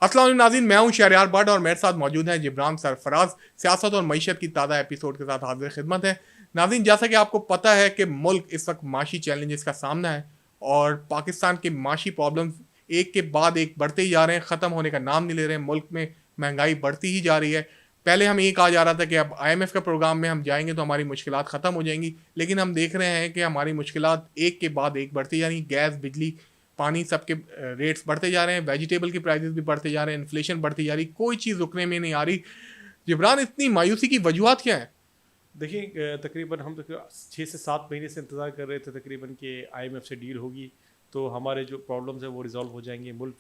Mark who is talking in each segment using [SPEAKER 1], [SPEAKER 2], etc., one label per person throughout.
[SPEAKER 1] अस्सलाम वालेकुम नाज़रीन, मैं हूं शहरयार बट और मेरे साथ मौजूद हैं जिब्रान सरफराज। सियासत और मईशत की ताज़ा एपिसोड के साथ हाजिर खिदमत है। नाज़रीन, जैसा कि आपको पता है कि मुल्क इस वक्त माशी चैलेंजेस का सामना है और पाकिस्तान के माशी प्रॉब्लम्स एक के बाद एक बढ़ते ही जा रहे हैं, ख़त्म होने का नाम नहीं ले रहे हैं। मुल्क में महंगाई बढ़ती ही जा रही है। पहले हमें ये कहा जा रहा था कि अब IMF के प्रोग्राम में हम जाएंगे तो हमारी मुश्किलात ख़त्म हो जाएंगी, लेकिन हम देख रहे हैं कि हमारी मुश्किलात एक के बाद एक बढ़ती जा रही। गैस, बिजली, पानी, सबके रेट्स बढ़ते जा रहे हैं। वेजिटेबल की प्राइसेस भी बढ़ते जा रहे हैं। इन्फ्लेशन बढ़ती जा रही, कोई चीज़ रुकने में नहीं आ रही। जिब्रान, इतनी मायूसी की वजूहत क्या है?
[SPEAKER 2] देखिए, तकरीबन हम 6 से 7 महीने से इंतज़ार कर रहे थे तकरीबन कि IMF से डील होगी तो हमारे जो प्रॉब्लम्स है वो रिजॉल्व हो जाएंगे। मुल्क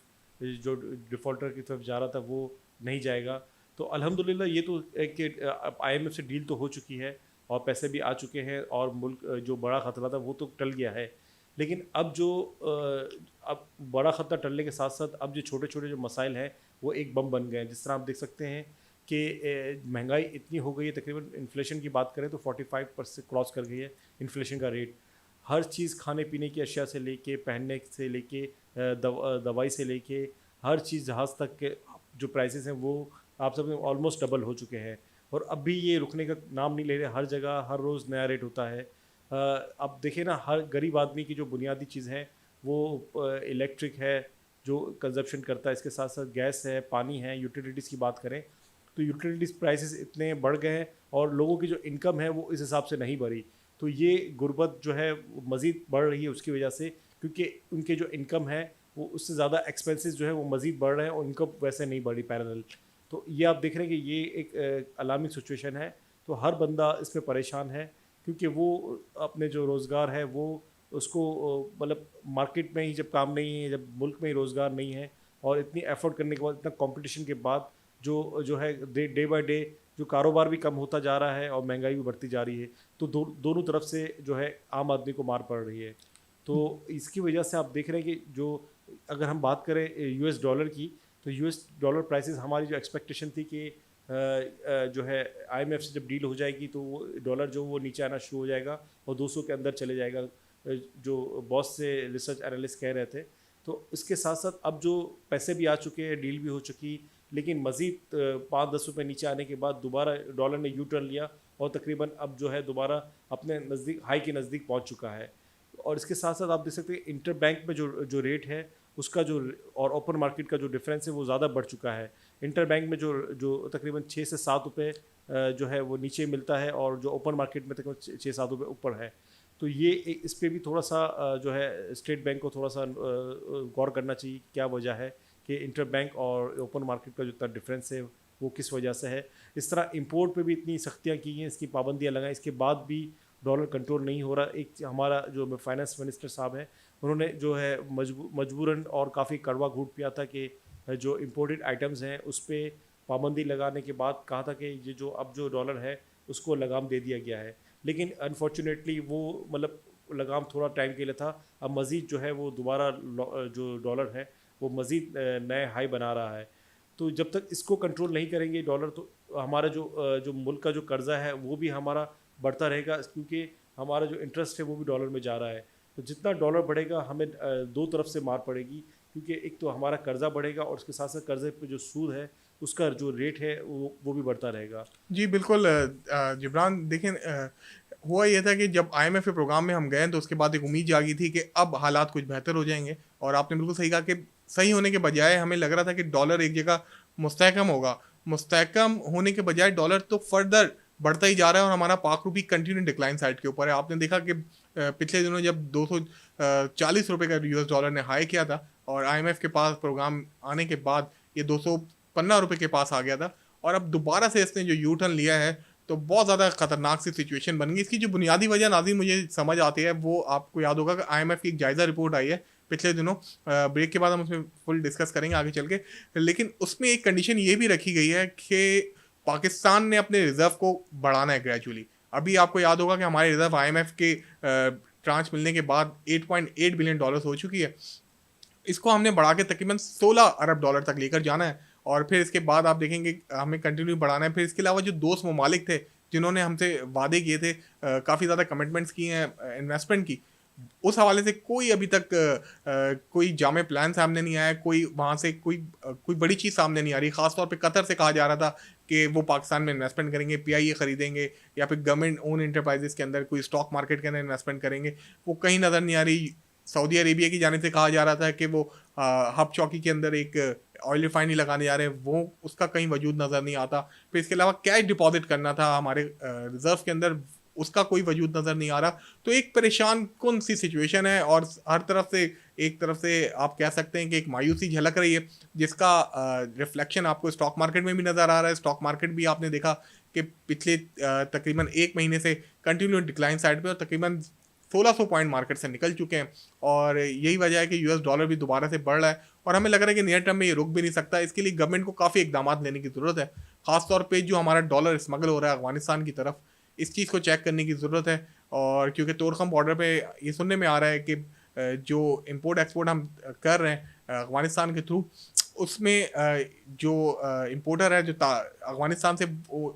[SPEAKER 2] जो डिफ़ॉल्टर की तरफ जा रहा था वो नहीं जाएगा। तो अल्हम्दुलिल्लाह ये तो एक IMF से डील तो हो चुकी है और पैसे भी आ चुके हैं और मुल्क जो बड़ा ख़तरा था वो तो टल गया है। लेकिन अब बड़ा ख़तरा टलने के साथ साथ अब जो छोटे छोटे जो मसाइल हैं वो एक बम बन गए हैं। जिस तरह आप देख सकते हैं कि महंगाई इतनी हो गई है, तकरीबन इन्फ्लेशन की बात करें तो 45% क्रॉस कर गई है इन्फ्लेशन का रेट। हर चीज़, खाने पीने की अशिया से लेके, पहनने से लेके, दवाई से लेके, हर चीज़, जहाज़ तक के जो प्राइसेस हैं वो आप सब ऑलमोस्ट डबल हो चुके हैं और अब भी ये रुकने का नाम नहीं ले रहे। हर जगह हर रोज़ नया रेट होता है। अब देखिए ना, हर गरीब आदमी की जो बुनियादी चीज़ है वो इलेक्ट्रिक है जो कंजप्शन करता है, इसके साथ साथ गैस है, पानी है, यूटिलिटीज़ की बात करें तो यूटिलिटीज़ प्राइसेस इतने बढ़ गए हैं और लोगों की जो इनकम है वो इस हिसाब से नहीं बढ़ी। तो ये गुर्बत जो है मज़ीद बढ़ रही है उसकी वजह से, क्योंकि उनके जो इनकम है वो उससे ज़्यादा एक्सपेंसेस जो है वो मज़ीद बढ़ रहे हैं और इनकम वैसे नहीं बढ़ी पैरेलल। तो ये आप देख रहे हैं कि ये एक अलार्मिंग सिचुएशन है। तो हर बंदा इसमें परेशान है क्योंकि वो अपने जो रोज़गार है वो उसको मतलब मार्केट में ही जब काम नहीं है, जब मुल्क में ही रोज़गार नहीं है और इतनी एफर्ट करने के बाद, इतना कंपटीशन के बाद जो जो है डे बाय डे जो कारोबार भी कम होता जा रहा है और महंगाई भी बढ़ती जा रही है। तो दोनों तरफ से जो है आम आदमी को मार पड़ रही है। तो इसकी वजह से आप देख रहे हैं कि जो, अगर हम बात करें US डॉलर की, तो US डॉलर प्राइसेस, हमारी जो एक्सपेक्टेशन थी कि जो है IMF से जब डील हो जाएगी तो वो डॉलर जो वो नीचे आना शुरू हो जाएगा और 200 के अंदर चले जाएगा, जो बहुत से रिसर्च एनालिस्ट कह रहे थे। तो इसके साथ साथ अब जो पैसे भी आ चुके हैं, डील भी हो चुकी, लेकिन मज़ीद 5-10 रुपये नीचे आने के बाद दोबारा डॉलर ने यू टर्न लिया और तकरीबन अब जो है दोबारा अपने नज़दीक, हाई के नज़दीक पहुंच चुका है। और इसके साथ साथ आप देख सकते हैं इंटर बैंक में जो जो रेट है उसका जो, और ओपन मार्केट का जो डिफरेंस है वो ज़्यादा बढ़ चुका है। इंटर बैंक में जो जो तकरीबन 6 से 7 रुपये जो है वो नीचे मिलता है और जो ओपन मार्केट में तकरीबन 6-7 रुपये ऊपर है। तो ये इस पर भी थोड़ा सा जो है स्टेट बैंक को थोड़ा सा गौर करना चाहिए, क्या वजह है कि इंटर बैंक और ओपन मार्केट का जो इतना डिफरेंस है वो किस वजह से है। इस तरह इंपोर्ट पे भी इतनी सख्तियाँ की हैं, इसकी पाबंदियाँ लगाएं, इसके बाद भी डॉलर कंट्रोल नहीं हो रहा। एक हमारा जो फाइनेंस मिनिस्टर साहब हैं, उन्होंने जो है मजबूरन और काफ़ी कड़वा घूट पिया था कि जो इम्पोर्टेड आइटम्स हैं उस पर पाबंदी लगाने के बाद कहा था कि ये जो अब जो डॉलर है उसको लगाम दे दिया गया है। लेकिन अनफॉर्चुनेटली वो मतलब लगाम थोड़ा टाइम के लिए था। अब मज़ीद जो है वो दोबारा जो डॉलर है वो मज़ीद नए हाई बना रहा है। तो जब तक इसको कंट्रोल नहीं करेंगे डॉलर, तो हमारा जो मुल्क का जो कर्ज़ा है वो भी हमारा बढ़ता रहेगा, क्योंकि हमारा जो इंटरेस्ट है वो भी डॉलर में जा रहा है। तो जितना डॉलर बढ़ेगा हमें दो तरफ से मार पड़ेगी, क्योंकि एक तो हमारा कर्ज़ा बढ़ेगा और उसके साथ साथ कर्ज़े पे जो सूद है उसका जो रेट है वो भी बढ़ता रहेगा।
[SPEAKER 1] जी बिल्कुल। जिब्रान, देखें, हुआ ये था कि जब IMF के प्रोग्राम में हम गए तो उसके बाद एक उम्मीद जागी थी कि अब हालात कुछ बेहतर हो जाएंगे, और आपने बिल्कुल सही कहा कि सही होने के बजाय हमें लग रहा था कि डॉलर एक जगह मुस्तहकम होगा। मुस्तहकम होने के बजाय डॉलर तो फर्दर बढ़ता ही जा रहा है और हमारा पाक रुपी कंटिन्यू डिक्लाइन साइड के ऊपर है। आपने देखा कि पिछले दिनों जब 240 रुपये का US डॉलर ने हाई किया था और IMF के पास प्रोग्राम आने के बाद ये 215 रुपये के पास आ गया था, और अब दोबारा से इसने जो यू टर्न लिया है तो बहुत ज़्यादा खतरनाक सी सिचुएशन बन गई। इसकी जो बुनियादी वजह नाज़रीन मुझे समझ आती है, वो आपको याद होगा कि IMF की एक जायज़ा रिपोर्ट आई है पिछले दिनों। ब्रेक के बाद हम उसमें फुल डिस्कस करेंगे आगे चल के। लेकिन उसमें एक कंडीशन ये भी रखी गई है कि पाकिस्तान ने अपने रिज़र्व को बढ़ाना है ग्रेजुअली। अभी आपको याद होगा कि हमारे रिज़र्व IMF के ट्रांच मिलने के बाद $8.8 बिलियन हो चुकी है। इसको हमने बढ़ा के तकरीबन $16 अरब तक लेकर जाना है, और फिर इसके बाद आप देखेंगे हमें कंटिन्यू बढ़ाना है। फिर इसके अलावा जो दोस्त ममालिक थे जिन्होंने हमसे वादे किए थे, काफ़ी ज़्यादा कमिटमेंट्स की हैं इन्वेस्टमेंट की, उस हवाले से कोई अभी तक कोई जामे प्लान सामने नहीं आया, कोई वहाँ से कोई बड़ी चीज़ सामने नहीं आ रही। ख़ास तौर पे कतर से कहा जा रहा था कि वो पाकिस्तान में इन्वेस्टमेंट करेंगे, पीआईए खरीदेंगे या फिर गवर्नमेंट ओन एंटरप्राइजेस के अंदर कोई स्टॉक मार्केट के अंदर इन्वेस्टमेंट करेंगे, वो कहीं नज़र नहीं आ रही। सऊदी अरेबिया की जानिब से कहा जा रहा था कि वो हब चौकी के अंदर एक ऑयल रिफाइनरी लगाने जा रहे हैं, वो उसका कहीं वजूद नज़र नहीं आता। फिर इसके अलावा कैश डिपॉजिट करना था हमारे रिजर्व के अंदर, उसका कोई वजूद नज़र नहीं आ रहा। तो एक परेशान कौन सी सिचुएशन है और हर तरफ से एक तरफ से आप कह सकते हैं कि एक मायूसी झलक रही है, जिसका रिफ्लेक्शन आपको स्टॉक मार्केट में भी नज़र आ रहा है। स्टॉक मार्केट भी आपने देखा कि पिछले तकरीबन 1 महीने से कंटिन्यू डिक्लाइन साइड पे और तकरीबन 1600 पॉइंट मार्केट से निकल चुके हैं। और यही वजह है कि यूएस डॉलर भी दोबारा से बढ़ रहा है और हमें लग रहा है कि नियर टर्म में ये रुक भी नहीं सकता। इसके लिए गवर्नमेंट को काफ़ी इकदाम लेने की ज़रूरत है। ख़ासतौर पर जो हमारा डॉलर स्मगल हो रहा है अफगानिस्तान की तरफ, इस चीज़ को चेक करने की ज़रूरत है। और क्योंकि तोरखम बॉर्डर पे ये सुनने में आ रहा है कि जो इंपोर्ट एक्सपोर्ट हम कर रहे हैं अफगानिस्तान के थ्रू, उसमें जो इंपोर्टर है जो अफगानिस्तान से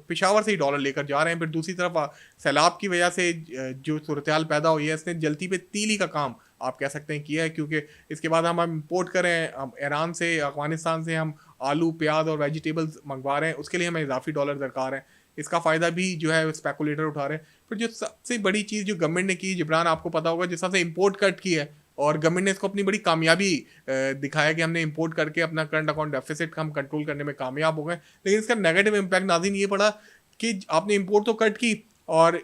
[SPEAKER 1] पेशावर से ही डॉलर लेकर जा रहे हैं। फिर दूसरी तरफ सैलाब की वजह से जो सूरत हाल पैदा हुई है, इसने जल्दी पे तीली का काम आप कह सकते हैं किया है। क्योंकि इसके बाद हम इंपोर्ट करें ईरान से, अफगानिस्तान से हम आलू, प्याज और वेजिटेबल्स मंगवा रहे हैं, उसके लिए हमें इजाफी डॉलर दरकार है। इसका फ़ायदा भी जो है स्पेकुलेटर उठा रहे हैं। फिर जो सबसे बड़ी चीज़ जो गवर्नमेंट ने की, जिब्रान आपको पता होगा, जिस तरह से इंपोर्ट कट की है और गवर्नमेंट ने इसको अपनी बड़ी कामयाबी दिखाया कि हमने इंपोर्ट करके अपना करंट अकाउंट डेफिसिट हम कंट्रोल करने में कामयाब हो गए। लेकिन इसका नेगेटिव इम्पैक्ट नाज़रीन ये पड़ा कि आपने इंपोर्ट तो कट की और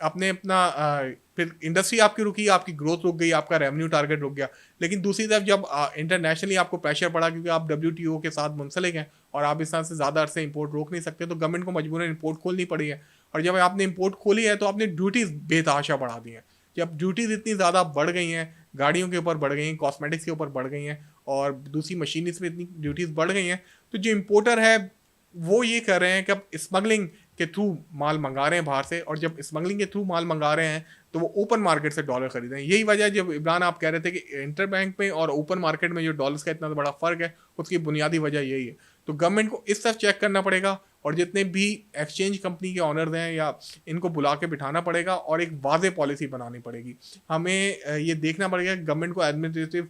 [SPEAKER 1] आपने अपना फिर इंडस्ट्री आपकी रुकी, आपकी ग्रोथ रुक गई, आपका रेवेन्यू टारगेट रुक गया। लेकिन दूसरी तरफ जब इंटरनेशनली आपको प्रेशर पड़ा क्योंकि आप WTO के साथ मुंसलिक हैं और आप इस तरह से ज़्यादा अरसे इंपोर्ट रोक नहीं सकते, तो गवर्नमेंट को मजबूरन इंपोर्ट खोलनी पड़ी है। और जब आपने इंपोर्ट खोली है तो आपने ड्यूटीज़ बेतहाशा बढ़ा दी हैं। जब ड्यूटीज़ इतनी ज़्यादा बढ़ गई हैं, गाड़ियों के ऊपर बढ़ गई हैं, कॉस्मेटिक्स के ऊपर बढ़ गई हैं और दूसरी मशीनरीज में इतनी ड्यूटीज़ बढ़ गई हैं, तो जो इम्पोर्टर है वो ये कर रहे हैं कि अब स्मगलिंग के थ्रू माल मंगा रहे हैं बाहर से, और जब स्मगलिंग के थ्रू माल मंगा रहे हैं तो वो ओपन मार्केट से डॉलर खरीद रहे हैं। यही वजह है जब इमरान आप कह रहे थे कि इंटर बैंक में और ओपन मार्केट में जो डॉलर्स का इतना बड़ा फ़र्क है, उसकी बुनियादी वजह यही है। तो गवर्नमेंट को इस तरफ चेक करना पड़ेगा और जितने भी एक्सचेंज कंपनी के ऑनर्स हैं या इनको बुला के बिठाना पड़ेगा और एक वाज़ेह पॉलिसी बनानी पड़ेगी। हमें ये देखना पड़ेगा कि गवर्नमेंट को एडमिनिस्ट्रेटिव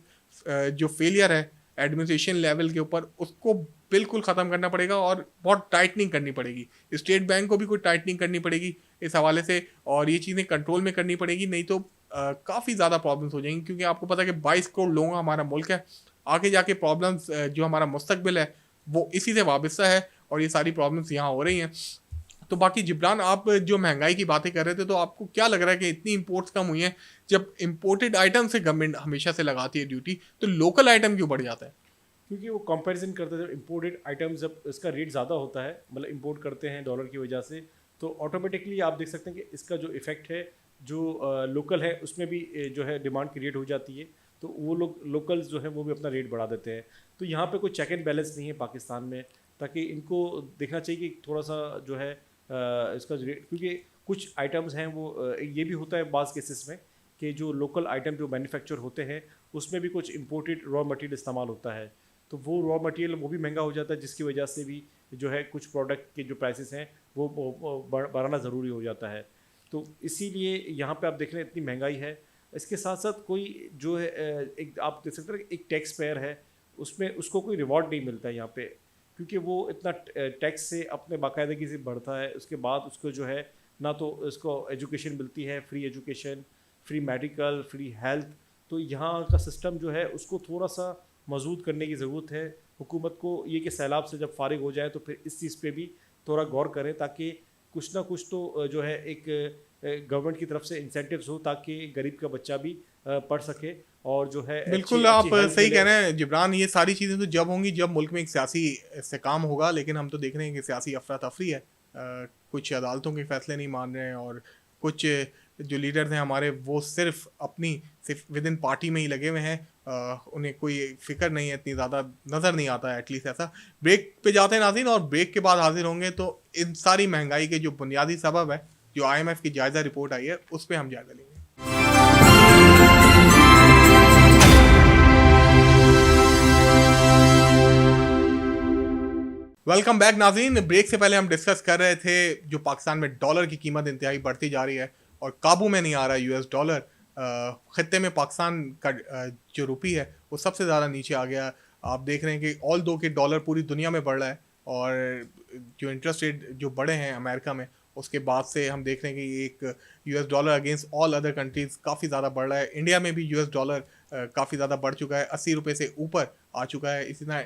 [SPEAKER 1] जो फेलियर है एडमिनिस्ट्रेशन लेवल के ऊपर, उसको बिल्कुल ख़त्म करना पड़ेगा और बहुत टाइटनिंग करनी पड़ेगी। स्टेट बैंक को भी कोई टाइटनिंग करनी पड़ेगी इस हवाले से और ये चीज़ें कंट्रोल में करनी पड़ेगी, नहीं तो काफ़ी ज़्यादा प्रॉब्लम्स हो जाएंगी। क्योंकि आपको पता है कि 22 करोड़ लोगों का हमारा मुल्क है, आगे जाके प्रॉब्लम्स जो हमारा मुस्तकबिल है वो इसी से वाबस्ता है और ये सारी प्रॉब्लम्स यहाँ हो रही हैं। तो बाकी जिब्रान, आप जो महंगाई की बातें कर रहे थे, तो आपको क्या लग रहा है कि इतनी इंपोर्ट्स कम हुई हैं, जब इंपोर्टेड आइटम से गवर्नमेंट हमेशा से लगाती है ड्यूटी, तो लोकल आइटम क्यों बढ़ जाता है?
[SPEAKER 2] क्योंकि वो कंपैरिजन करते हैं, जब इंपोर्टेड आइटम्स जब इसका रेट ज़्यादा होता है, मतलब इंपोर्ट करते हैं डॉलर की वजह से, तो ऑटोमेटिकली आप देख सकते हैं कि इसका जो इफ़ेक्ट है जो लोकल है उसमें भी जो है डिमांड क्रिएट हो जाती है, तो वो लोग लोकल्स जो है वो भी अपना रेट बढ़ा देते हैं। तो यहाँ पे कोई चेक एंड बैलेंस नहीं है पाकिस्तान में, ताकि इनको देखना चाहिए कि थोड़ा सा जो है इसका रेट, क्योंकि कुछ आइटम्स हैं वो ये भी होता है बाज़ केसेस में कि जो लोकल आइटम जो मैन्युफैक्चर होते हैं उसमें भी कुछ इंपोर्टेड रॉ मटेरियल इस्तेमाल होता है, तो वो रॉ मटेरियल वो भी महंगा हो जाता है, जिसकी वजह से भी जो है कुछ प्रोडक्ट के जो प्राइसेस हैं वो बढ़ाना ज़रूरी हो जाता है। तो इसीलिए यहाँ पे आप देख रहे हैं इतनी महंगाई है। इसके साथ साथ कोई जो है एक आप देख सकते हैं एक टैक्स पेयर है, उसमें उसको कोई रिवॉर्ड नहीं मिलता है यहाँ पे, क्योंकि वो इतना टैक्स से अपने बाकायदगी से बढ़ता है। उसके बाद उसको जो है ना तो उसको एजुकेशन मिलती है, free education, free medical, free health, तो यहाँ का सिस्टम जो है उसको थोड़ा सा मजबूत करने की ज़रूरत है। हुकूमत को ये कि सैलाब से जब फारिग हो जाए तो फिर इस चीज़ पे भी थोड़ा गौर करें, ताकि कुछ ना कुछ तो जो है एक गवर्नमेंट की तरफ से इंसेंटिव्स हो ताकि गरीब का बच्चा भी पढ़ सके और जो है
[SPEAKER 1] बिल्कुल आप सही कह रहे हैं जिब्रान। ये सारी चीज़ें तो जब होंगी जब मुल्क में एक सियासी इस्तेकाम होगा, लेकिन हम तो देख रहे हैं कि सियासी अफरा तफरी है, कुछ अदालतों के फैसले नहीं मान रहे हैं और कुछ जो लीडर्स हैं हमारे वो सिर्फ विद इन पार्टी में ही लगे हुए हैं, उन्हें कोई फिक्र नहीं है, इतनी ज़्यादा नज़र नहीं आता है एटलीस्ट ऐसा। ब्रेक पे जाते हैं नाज़रीन और ब्रेक के बाद हाजिर होंगे तो इन सारी महंगाई के जो बुनियादी सबब है, जो IMF की जायज़ा रिपोर्ट आई है, उस पर हम जायज़ा लेंगे। वेलकम बैक नाज़रीन। ब्रेक से पहले हम डिस्कस कर रहे थे जो पाकिस्तान में डॉलर की कीमत इंतहाई बढ़ती जा रही है और काबू में नहीं आ रहा यूएस डॉलर। खत्ते में पाकिस्तान का जो रुपी है वो सबसे ज़्यादा नीचे आ गया। आप देख रहे हैं कि ऑल दो कि डॉलर पूरी दुनिया में बढ़ रहा है, और जो इंटरेस्ट रेट जो बढ़े हैं अमेरिका में, उसके बाद से हम देख रहे हैं कि एक US dollar against all other countries काफ़ी ज़्यादा बढ़ रहा है। इंडिया में भी यूएस डॉलर काफ़ी ज़्यादा बढ़ चुका है, 80 रुपये से ऊपर आ चुका है। इसी तरह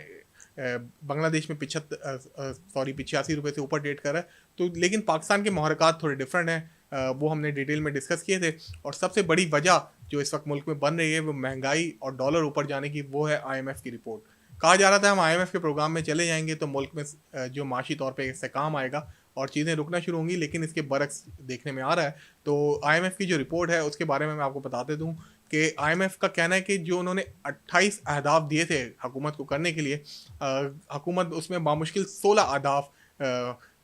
[SPEAKER 1] बांग्लादेश में 85 रुपये से ऊपर ट्रेड कर रहा है। तो लेकिन पाकिस्तान के महरक़ात थोड़े डिफरेंट हैं, वो हमने डिटेल में डिस्कस किए थे। और सबसे बड़ी वजह जो इस वक्त मुल्क में बन रही है वो महंगाई और डॉलर ऊपर जाने की, वो है आईएमएफ की रिपोर्ट। कहा जा रहा था हम आईएमएफ के प्रोग्राम में चले जाएंगे तो मुल्क में जो माशी तौर पे इससे काम आएगा और चीज़ें रुकना शुरू होंगी, लेकिन इसके बरक्स देखने में आ रहा है। तो आईएमएफ की जो रिपोर्ट है उसके बारे में मैं आपको बताते दूँ कि आईएमएफ का कहना है कि जो उन्होंने 28 अहदाफ दिए थे हुकूमत को करने के लिए, हुकूमत उसमें बामुश्किल 16 अहदाफ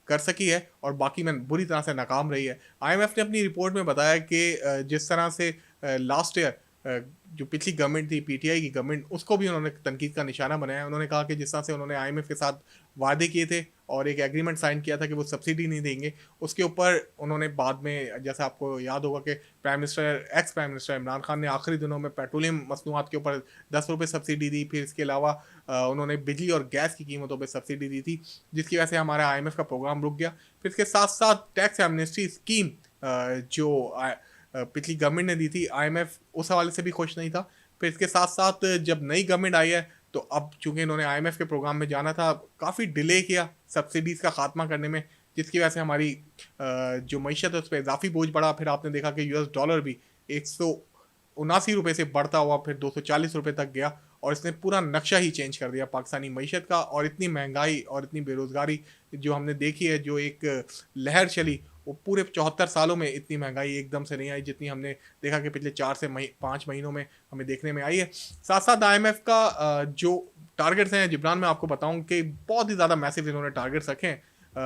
[SPEAKER 1] कर सकी है और बाकी में बुरी तरह से नाकाम रही है। आईएमएफ ने अपनी रिपोर्ट में बताया कि जिस तरह से लास्ट ईयर जो पिछली गवर्नमेंट थी, पीटीआई की गवर्नमेंट, उसको भी उन्होंने तनकीद का निशाना बनाया। उन्होंने कहा कि जिस तरह से उन्होंने आईएमएफ के साथ वादे किए थे और एक एग्रीमेंट साइन किया था कि वो सब्सिडी नहीं देंगे, उसके ऊपर उन्होंने बाद में, जैसे आपको याद होगा कि ex prime minister Imran Khan ने आखिरी दिनों में पेट्रोलियम मसनूआत के ऊपर 10 रुपये सब्सिडी दी। फिर इसके अलावा उन्होंने बिजली और गैस की कीमतों पर सब्सिडी दी थी, जिसकी वजह से हमारा आईएमएफ का प्रोग्राम रुक गया। फिर इसके साथ साथ टैक्स एमनेस्टी स्कीम जो पिछली गवर्नमेंट ने दी थी, आईएमएफ उस हवाले से भी खुश नहीं था। फिर इसके साथ साथ जब नई गवर्नमेंट आई है तो अब चूंकि इन्होंने आईएमएफ के प्रोग्राम में जाना था, काफ़ी डिले किया सब्सिडीज़ का खात्मा करने में, जिसकी वजह से हमारी जो मीशत है उस पर इजाफी बोझ बढ़ा। फिर आपने देखा कि यूएस डॉलर भी 179 रुपये से बढ़ता हुआ फिर 240 रुपये तक गया, और इसने पूरा नक्शा ही चेंज कर दिया पाकिस्तानी मीशत का। और इतनी महंगाई और इतनी बेरोज़गारी जो हमने देखी है, जो एक लहर चली, वो पूरे 74 सालों में इतनी महंगाई एकदम से नहीं आई जितनी हमने देखा कि पिछले 4 से 5 महीनों में हमें देखने में आई है। साथ साथ आईएमएफ का जो टारगेट्स हैं जिब्रान, मैं आपको बताऊं कि बहुत ही ज़्यादा मैसिव इन्होंने टारगेट्स रखे हैं।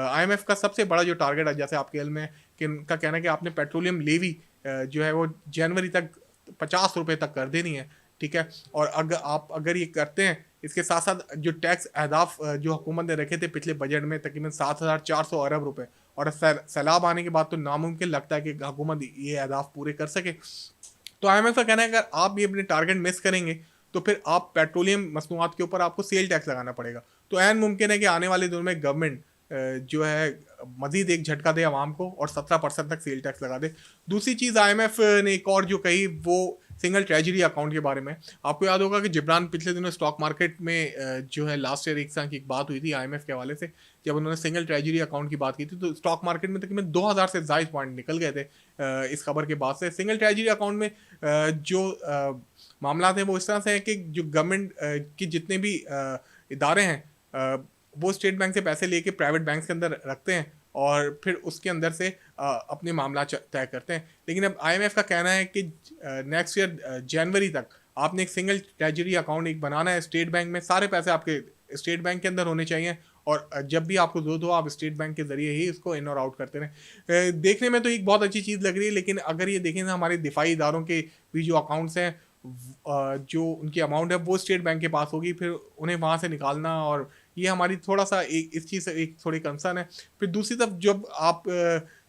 [SPEAKER 1] आईएमएफ का सबसे बड़ा जो टारगेट है, जैसे आपके इल्म में कि उनका कहना है कि आपने पेट्रोलियम लेवी जो है वो जनवरी तक 50 रुपये तक कर देनी है, ठीक है। और अगर ये करते हैं, इसके साथ साथ जो टैक्स अहदाफ जो हुकूमत ने रखे थे पिछले बजट में तकरीबन 7,400 अरब रुपए, और सैलाब आने के बाद तो नामुमकिन लगता है कि हुकूमत ये अहदाफ पूरे कर सके। तो आईएमएफ का कहना है अगर आप ये अपने टारगेट मिस करेंगे तो फिर आप पेट्रोलियम मसनूआत के ऊपर आपको सेल टैक्स लगाना पड़ेगा। तो ऐन मुमकिन है कि आने वाले दिनों में गवर्नमेंट जो है मजीद एक झटका दे आवाम को और 17% तक सेल टैक्स लगा दे। दूसरी चीज़ आईएमएफ ने एक और जो कही, वो सिंगल ट्रेजरी अकाउंट के बारे में। आपको याद होगा कि जिब्रान पिछले दिनों स्टॉक मार्केट में जो है लास्ट ईयर एक साल की एक बात हुई थी आईएमएफ के हवाले से, जब उन्होंने सिंगल ट्रेजरी अकाउंट की बात की थी तो स्टॉक मार्केट में तकरीबन 2000 से ज़ायद पॉइंट निकल गए थे इस खबर के बाद से। सिंगल ट्रेजरी अकाउंट में जो मामला थे वो इस तरह से हैं कि जो गवर्नमेंट के जितने भी इदारे हैं वो स्टेट बैंक से पैसे लेके प्राइवेट बैंक के अंदर रखते हैं और फिर उसके अंदर से अपने मामला तय करते हैं। लेकिन अब आईएमएफ का कहना है कि नेक्स्ट ईयर जनवरी तक आपने एक सिंगल ट्रेजरी अकाउंट एक बनाना है स्टेट बैंक में। सारे पैसे आपके स्टेट बैंक के अंदर होने चाहिए और जब भी आपको ज़रूरत हो आप स्टेट बैंक के ज़रिए ही इसको इन और आउट करते रहें। देखने में तो एक बहुत अच्छी चीज़ लग रही है, लेकिन अगर ये देखें ना हमारे दिफाई इदारों के भी जो अकाउंट्स हैं, जो उनकी अमाउंट है वो स्टेट बैंक के पास होगी, फिर उन्हें वहाँ से निकालना, और ये हमारी थोड़ा सा एक इस चीज़ से एक थोड़ी कंसर्न है। फिर दूसरी तरफ जब आप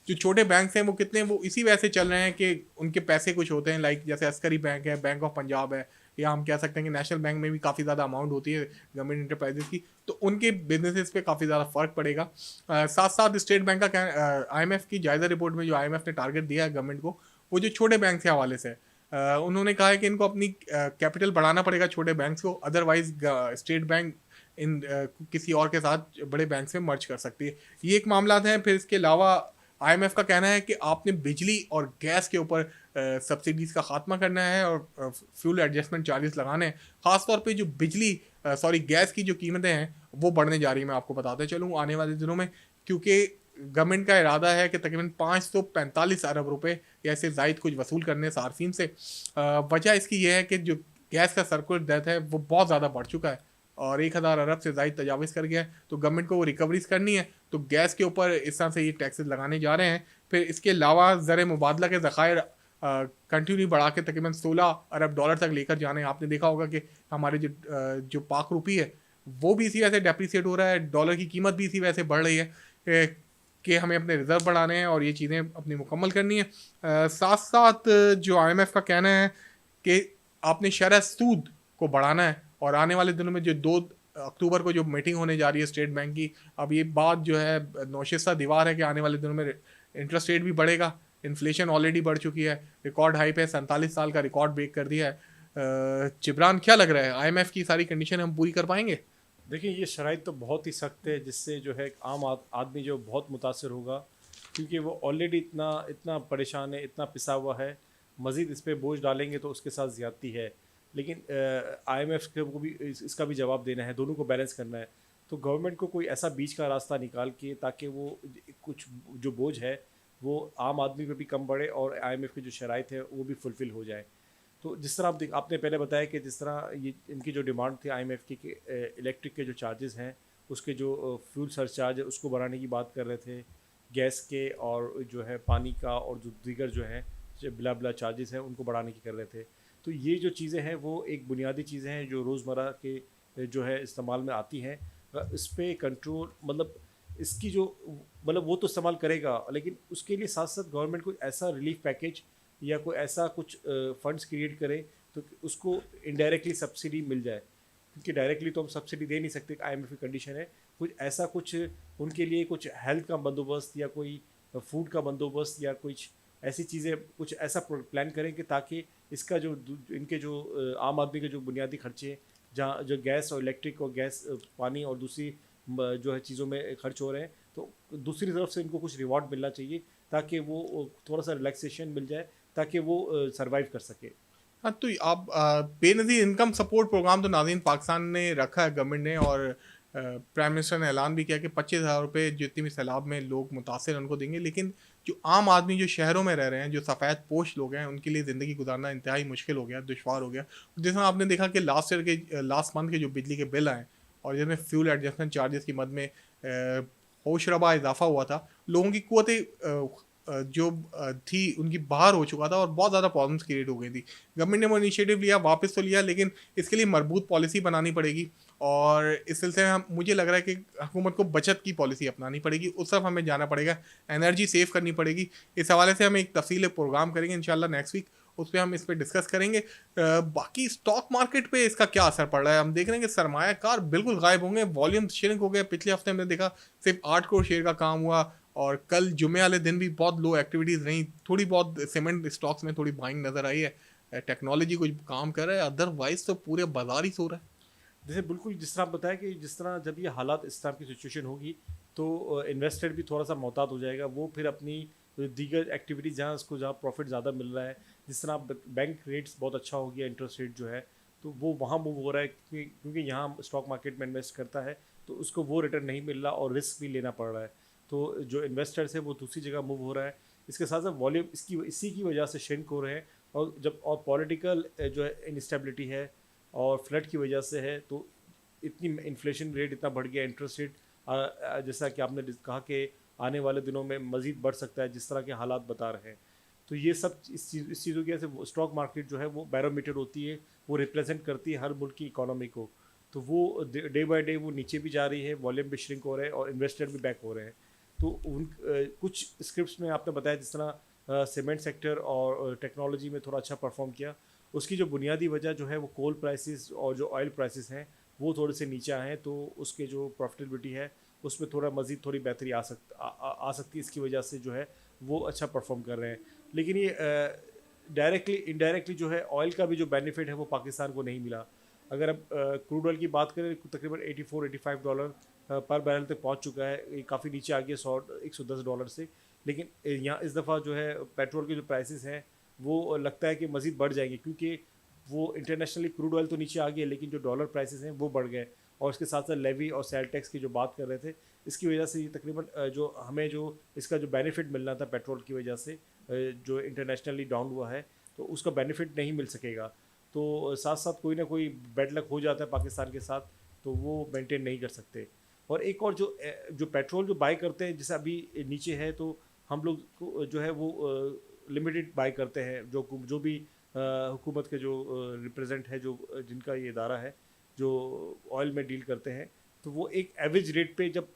[SPEAKER 1] जो छोटे बैंक हैं वो कितने वो इसी वजह से चल रहे हैं कि उनके पैसे कुछ होते हैं, लाइक जैसे अस्करी बैंक है, बैंक ऑफ पंजाब है, या हम कह सकते हैं कि नेशनल बैंक में भी काफ़ी ज़्यादा अमाउंट होती है गवर्नमेंट इंटरप्राइजेस की, तो उनके बिजनेसेस पे काफ़ी ज़्यादा फ़र्क पड़ेगा। साथ साथ स्टेट बैंक का आईएमएफ की जायज़ा रिपोर्ट में जो आईएमएफ ने टारगेट दिया है गवर्नमेंट को, वो जो छोटे बैंक के हवाले से उन्होंने कहा है कि इनको अपनी कैपिटल बढ़ाना पड़ेगा छोटे बैंक को, अदरवाइज स्टेट बैंक इन किसी और के साथ बड़े बैंक से मर्ज कर सकती है। ये एक मामला है। फिर इसके अलावा आईएमएफ का कहना है कि आपने बिजली और गैस के ऊपर सब्सिडीज़ का खात्मा करना है और फ्यूल एडजस्टमेंट चार्जेस लगाने हैं। ख़ासतौर पे जो गैस की जो कीमतें हैं वो बढ़ने जा रही है। मैं आपको बताते चलूँ आने वाले दिनों में, क्योंकि गवर्नमेंट का इरादा है कि तकरीबन 545 अरब रुपए या इससे ज़ायद कुछ वसूल करने सार्फिन से। वजह इसकी यह है कि जो गैस का सर्कुलर डेथ है वो बहुत ज़्यादा बढ़ चुका है और 1000 अरब से ज़ायद तजाविज़ कर गया है, तो गवर्नमेंट को वो रिकवरीज करनी है, तो गैस के ऊपर इस तरह से ये टैक्सेस लगाने जा रहे हैं। फिर इसके अलावा ज़र मुबादला के ज़खायर कंटिन्यू बढ़ा के तकरीबन 16 अरब डॉलर तक लेकर जाने। आपने देखा होगा कि हमारे जो पाक रुपी है वो भी इसी वजह से डेप्रीसिएट हो रहा है, डॉलर की कीमत भी इसी वजह से बढ़ रही है। कि हमें अपने रिज़र्व बढ़ाने हैं और ये चीज़ें अपनी मुकम्मल करनी है। साथ साथ जो आईएमएफ का कहना है कि आपने शरह सूद को बढ़ाना है, और आने वाले दिनों में जो 2 अक्टूबर को जो मीटिंग होने जा रही है स्टेट बैंक की, अब ये बात जो है नौशिस्ता दीवार है कि आने वाले दिनों में इंटरेस्ट रेट भी बढ़ेगा। इन्फ्लेशन ऑलरेडी बढ़ चुकी है, रिकॉर्ड हाई पे 47 साल का रिकॉर्ड ब्रेक कर दिया है। जिब्रान, क्या लग रहा है, आईएमएफ की सारी कंडीशन हम पूरी कर पाएंगे?
[SPEAKER 2] देखिए ये शराइत तो बहुत ही सख्त है, जिससे जो है एक आम आदमी जो बहुत मुतासर होगा, क्योंकि वो ऑलरेडी इतना इतना परेशान है, इतना पिसा हुआ है। मज़ीद इस पे बोझ डालेंगे तो उसके साथ ज़्यादती है। लेकिन आईएमएफ को भी इसका भी जवाब देना है, दोनों को बैलेंस करना है। तो गवर्नमेंट को कोई ऐसा बीच का रास्ता निकाल के, ताकि वो कुछ जो बोझ है वो आम आदमी पे भी कम बढ़े और आईएमएफ की जो शराइत है वो भी फुलफ़िल हो जाए। तो जिस तरह आपने पहले बताया कि जिस तरह ये इनकी जो डिमांड थी आईएमएफ की कि इलेक्ट्रिक के जो चार्जेस हैं, उसके जो फ्यूल सरचार्ज है उसको बढ़ाने की बात कर रहे थे, गैस के और जो है पानी का और जो दीगर जो है जो बिला बिला चार्जेस हैं उनको बढ़ाने की कर रहे थे। तो ये जो चीज़ें हैं वो एक बुनियादी चीज़ें हैं जो रोज़मर्रा के जो है इस्तेमाल में आती हैं। इस पे कंट्रोल मतलब इसकी जो मतलब वो तो इस्तेमाल करेगा, लेकिन उसके लिए साथ साथ गवर्नमेंट कोई ऐसा रिलीफ पैकेज या कोई ऐसा कुछ फंड्स क्रिएट करें तो कि उसको इनडायरेक्टली सब्सिडी मिल जाए, क्योंकि डायरेक्टली तो हम सब्सिडी दे नहीं सकते, आईएमएफ की कंडीशन है। कुछ ऐसा कुछ उनके लिए कुछ हेल्थ का बंदोबस्त या कोई फूड का बंदोबस्त या कुछ ऐसी चीज़ें कुछ ऐसा प्लान करें कि ताकि इसका जो इनके जो आम आदमी के जो बुनियादी खर्चे जहाँ जो गैस और इलेक्ट्रिक और गैस पानी और दूसरी जो है चीज़ों में खर्च हो रहे हैं, तो दूसरी तरफ से इनको कुछ रिवॉर्ड मिलना चाहिए ताकि वो थोड़ा सा रिलैक्सेशन मिल जाए, ताकि वो सरवाइव कर सके।
[SPEAKER 1] हाँ, तो आप बेनज़ीर इनकम सपोर्ट प्रोग्राम तो नाज़रीन पाकिस्तान ने रखा है गवर्नमेंट ने, और प्राइम मिनिस्टर ने ऐलान भी किया कि 25,000 रुपये जितनी भी सैलाब में लोग मुतासर हैं उनको देंगे। लेकिन जो आम आदमी जो शहरों में रह रहे हैं, जो सफ़ेद पोश लोग हैं, उनके लिए ज़िंदगी गुजारना इंतहाई मुश्किल हो गया, दुशवार हो गया। जिस तरह आपने देखा कि लास्ट मंथ के जो बिजली के बिल आए, और जिसमें फ्यूल एडजस्टमेंट चार्जेस की मद में होशरबा इजाफा हुआ था, लोगों की कुव्वतें जो थी उनकी बाहर हो चुका था, और बहुत ज़्यादा प्रॉब्लम्स क्रिएट हो गई थी। गवर्नमेंट ने वो इनिशिएटिव लिया, वापस तो लिया, लेकिन इसके लिए मरबूत पॉलिसी बनानी पड़ेगी। और इस सिलसिले में मुझे लग रहा है कि हुकूमत को बचत की पॉलिसी अपनानी पड़ेगी, उस तरफ हमें जाना पड़ेगा, एनर्जी सेव करनी पड़ेगी। इस हवाले से हम एक तफसील प्रोग्राम करेंगे इंशाल्लाह नेक्स्ट वीक, उस पर हम इस पर डिस्कस करेंगे। बाकी स्टॉक मार्केट पे इसका क्या असर पड़ रहा है, हम देख रहे हैं कि सरमायाकार बिल्कुल गायब होंगे, वॉल्यूम श्रिंक हो गया। पिछले हफ्ते हमने देखा सिर्फ 8 करोड़ शेयर का काम हुआ, और कल जुमे वाले दिन भी बहुत लो एक्टिविटीज़ रही। थोड़ी बहुत सीमेंट स्टॉक्स में थोड़ी बाइंग नज़र आई है, टेक्नोलॉजी कुछ काम कर रहा है, अदरवाइज तो पूरे बाजार ही सो रहा है।
[SPEAKER 2] जैसे बिल्कुल जिस तरह आप बताया कि जिस तरह जब ये हालात इस तरह की सिचुएशन होगी तो इन्वेस्टर भी थोड़ा सा मोहतात हो जाएगा। वो फिर अपनी दीगर एक्टिविटीज़ जहाँ उसको जहाँ प्रॉफिट ज़्यादा मिल रहा है, जिस तरह बैंक रेट्स बहुत अच्छा हो गया, इंटरेस्ट रेट जो है तो वो वहाँ मूव हो रहा है, क्योंकि यहाँ स्टॉक मार्केट में इन्वेस्ट करता है तो उसको वो रिटर्न नहीं मिल रहा और रिस्क भी लेना पड़ रहा है। तो जो इन्वेस्टर्स है वो दूसरी जगह मूव हो रहा है। इसके साथ साथ वॉल्यूम इसी की वजह से श्रिंक हो रहे हैं। और पॉलिटिकल जो है इंस्टेबिलिटी है और फ्लड की वजह से है, तो इतनी इन्फ्लेशन रेट इतना बढ़ गया, इंटरेस्ट रेट जैसा कि आपने कहा कि आने वाले दिनों में मज़ीद बढ़ सकता है जिस तरह के हालात बता रहे हैं। तो ये सब इस चीज़ों की वजह से स्टॉक मार्केट जो है वो बैरोमीटर होती है, वो रिप्रेजेंट करती है हर मुल्क की इकोनॉमी को। तो वो डे बाय डे वो नीचे भी जा रही है, वॉल्यूम भी श्रिंक हो रहे हैं और इन्वेस्टर भी बैक हो रहे हैं। तो कुछ स्क्रिप्ट्स में आपने बताया जिस तरह सीमेंट सेक्टर और टेक्नोलॉजी में थोड़ा अच्छा परफॉर्म किया, उसकी जो बुनियादी वजह जो है वो कोल प्राइसेस और जो ऑयल प्राइसेस हैं वो थोड़े से नीचे आए हैं, तो उसके जो प्रॉफिटेबिलिटी है उसमें थोड़ा मज़ीद थोड़ी बेहतरी आ सकती है। इसकी वजह से जो है वो अच्छा परफॉर्म कर रहे हैं। लेकिन ये डायरेक्टली इनडायरेक्टली जो है ऑयल का भी जो बेनिफिट है वो पाकिस्तान को नहीं मिला। अगर अब क्रूड ऑयल की बात करें, तकरीबन $84-85 पर बैरल तक पहुंच चुका है। ये काफ़ी नीचे आ गया $110 से। लेकिन यहाँ इस दफ़ा जो है पेट्रोल के जो प्राइसेस हैं वो लगता है कि मज़ीद बढ़ जाएंगे, क्योंकि वो इंटरनेशनली क्रूड ऑयल तो नीचे आ गया, लेकिन जो डॉलर प्राइसेस हैं वो बढ़ गए। और उसके साथ साथ लेवी और सेल टैक्स की जो बात कर रहे थे, इसकी वजह से ये तकरीबन जो हमें जो इसका जो बेनिफिट मिलना था पेट्रोल की वजह से जो इंटरनेशनली डाउन हुआ है, तो उसका बेनिफिट नहीं मिल सकेगा। तो साथ साथ कोई ना कोई बैड लक हो जाता है पाकिस्तान के साथ, तो वो मेंटेन नहीं कर सकते। और एक और जो पेट्रोल जो बाई करते हैं, जैसे अभी नीचे है, तो हम लोग को जो है वो लिमिटेड बाई करते हैं। जो भी हुकूमत के जो रिप्रेजेंट है, जो जिनका ये इदारा है जो ऑयल में डील करते हैं, तो वो एक एवरेज रेट पे जब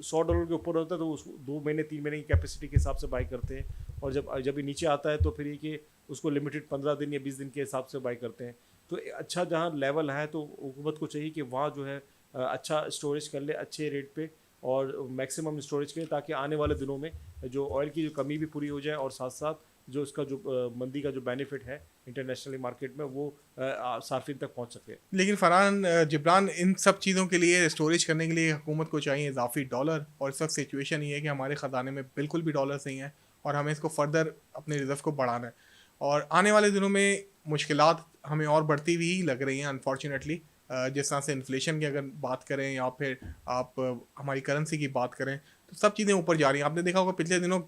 [SPEAKER 2] $100 के ऊपर होता है तो उसको 2 महीने 3 महीने की कैपेसिटी के हिसाब से बाई करते हैं, और जब ये नीचे आता है तो फिर ये कि उसको लिमिटेड 15 दिन या 20 दिन के हिसाब से बाई करते हैं। तो अच्छा जहाँ लेवल है तो हुकूमत को चाहिए कि वहाँ जो है अच्छा स्टोरेज कर ले अच्छे रेट पे, और मैक्सिमम स्टोरेज करें, ताकि आने वाले दिनों में जो ऑयल की जो कमी भी पूरी हो जाए, और साथ साथ जो इसका जो मंदी का जो बेनिफिट है इंटरनेशनली मार्केट में वो सार्फिन तक पहुंच सके।
[SPEAKER 1] लेकिन फरहान जिब्रान, इन सब चीज़ों के लिए स्टोरेज करने के लिए हुकूमत को चाहिए इजाफी डॉलर, और इस वक्त सिचुएशन ये है कि हमारे ख़जाने में बिल्कुल भी डॉलर्स नहीं है और हमें इसको फर्दर अपने रिजर्व को बढ़ाना है। और आने वाले दिनों में मुश्किलात हमें और बढ़ती हुई ही लग रही हैं अनफॉर्चुनेटली। जिस तरह से इन्फ्लेशन की अगर बात करें या फिर आप हमारी करेंसी की बात करें, तो सब चीज़ें ऊपर जा रही हैं। आपने देखा होगा पिछले दिनों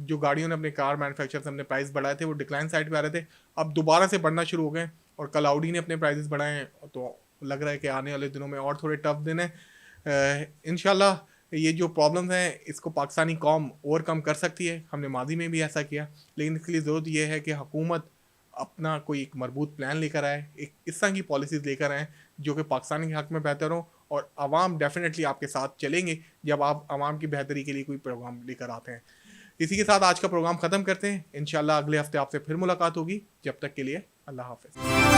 [SPEAKER 1] जो गाड़ियों ने अपने कार मैन्युफैक्चरर्स अपने प्राइस बढ़ाए थे वो डिक्लाइन साइड पे आ रहे थे, अब दोबारा से बढ़ना शुरू हो गए। और कल ऑडी ने अपने प्राइसेस बढ़ाए हैं, तो लग रहा है कि आने वाले दिनों में और थोड़े टफ दिन हैं। इंशाल्लाह ये जो प्रॉब्लम्स हैं इसको पाकिस्तानी कौम ओवरकम कर सकती है। हमने माजी में भी ऐसा किया, लेकिन इसके लिए ज़रूरत ये है कि हुकूमत अपना कोई एक मजबूत प्लान लेकर आए, एक इस तरह की पॉलिसीज़ लेकर आएँ जो कि पाकिस्तान के हक़ में बेहतर हो, और आवाम डेफिनेटली आपके साथ चलेंगे जब आप आवाम की बेहतरी के लिए कोई प्रोग्राम लेकर आते हैं। इसी के साथ आज का प्रोग्राम ख़त्म करते हैं। इंशाल्लाह अगले हफ्ते आपसे फिर मुलाकात होगी। जब तक के लिए अल्लाह हाफ़िज़।